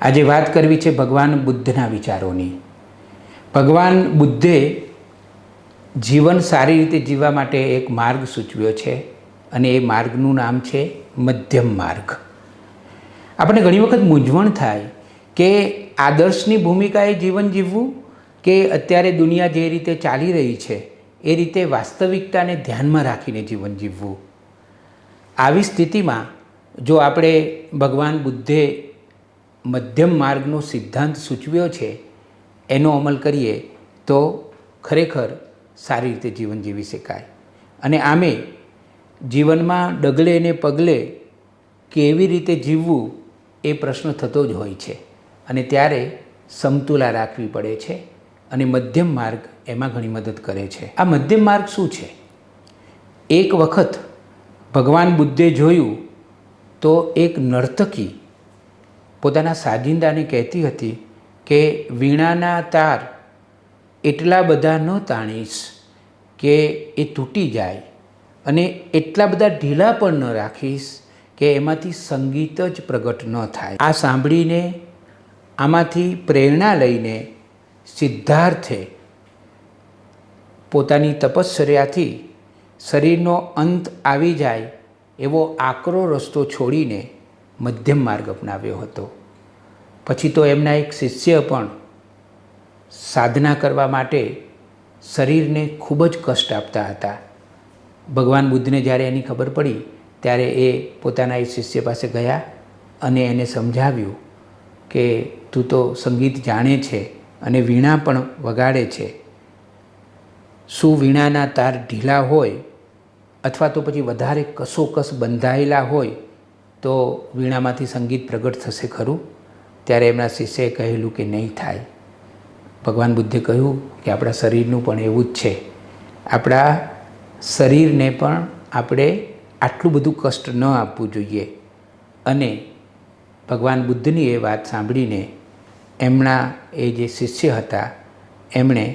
આજે વાત કરવી છે ભગવાન બુદ્ધના વિચારોની। ભગવાન બુદ્ધે જીવન સારી રીતે જીવવા માટે એક માર્ગ સૂચવ્યો છે અને એ માર્ગનું નામ છે મધ્યમ માર્ગ। આપણે ઘણી વખત મૂંઝવણ થાય કે આદર્શની ભૂમિકાએ જીવન જીવવું કે અત્યારે દુનિયા જે રીતે ચાલી રહી છે એ રીતે વાસ્તવિકતાને ધ્યાનમાં રાખીને જીવન જીવવું। આવી સ્થિતિમાં જો આપણે ભગવાન બુદ્ધે મધ્યમ માર્ગનો સિદ્ધાંત સૂચવ્યો છે એનો અમલ કરીએ તો ખરેખર સારી રીતે જીવન જીવી શકાય। અને આમે જીવનમાં ડગલે ને પગલે કેવી રીતે જીવવું એ પ્રશ્ન થતો જ હોય છે અને ત્યારે સમતુલા રાખવી પડે છે અને મધ્યમ માર્ગ એમાં ઘણી મદદ કરે છે। આ મધ્યમ માર્ગ શું છે? એક વખત ભગવાન બુદ્ધે જોયું તો એક નર્તકી પોતાના સાજિંદાને કહેતી હતી કે વીણાના તાર એટલા બધા ન તાણીશ કે એ તૂટી જાય અને એટલા બધા ઢીલા પણ ન રાખીશ કે એમાંથી સંગીત જ પ્રગટ ન થાય। આ સાંભળીને આમાંથી પ્રેરણા લઈને સિદ્ધાર્થે પોતાની તપશ્ચર્યાથી શરીરનો અંત આવી જાય એવો આકરો રસ્તો છોડીને મધ્યમ માર્ગ અપનાવ્યો હતો। પછી તો એમના એક શિષ્ય પણ સાધના કરવા માટે શરીરને ખૂબ જ કષ્ટ આપતા હતા। ભગવાન બુદ્ધને જ્યારે એની ખબર પડી ત્યારે એ પોતાના એ શિષ્ય પાસે ગયા અને એને સમજાવ્યું કે તું તો સંગીત જાણે છે અને વીણા પણ વગાડે છે, શું વીણાના તાર ઢીલા હોય અથવા તો પછી વધારે કસોકસ બંધાયેલા હોય તો વીણામાંથી સંગીત પ્રગટ થશે ખરું? ત્યારે એમના શિષ્યએ કહેલું કે નહીં થાય। ભગવાન બુદ્ધે કહ્યું કે આપણા શરીરનું પણ એવું જ છે, આપણા શરીરને પણ આપણે આટલું બધું કષ્ટ ન આપવું જોઈએ। અને ભગવાન બુદ્ધની એ વાત સાંભળીને એમના એ જે શિષ્ય હતા એમણે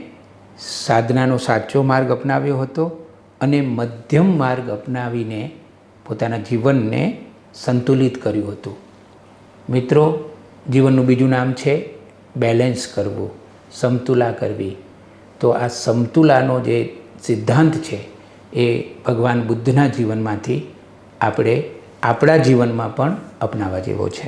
સાધનાનો સાચો માર્ગ અપનાવ્યો હતો અને મધ્યમ માર્ગ અપનાવીને પોતાના જીવનને સંતુલિત કર્યું હતું। મિત્રો, જીવનનું બીજું નામ છે બેલેન્સ કરવું, સમતુલા કરવી। તો આ સમતુલાનો જે સિદ્ધાંત છે એ ભગવાન બુદ્ધના જીવનમાંથી આપણે આપણા જીવનમાં પણ અપનાવવા જેવો છે।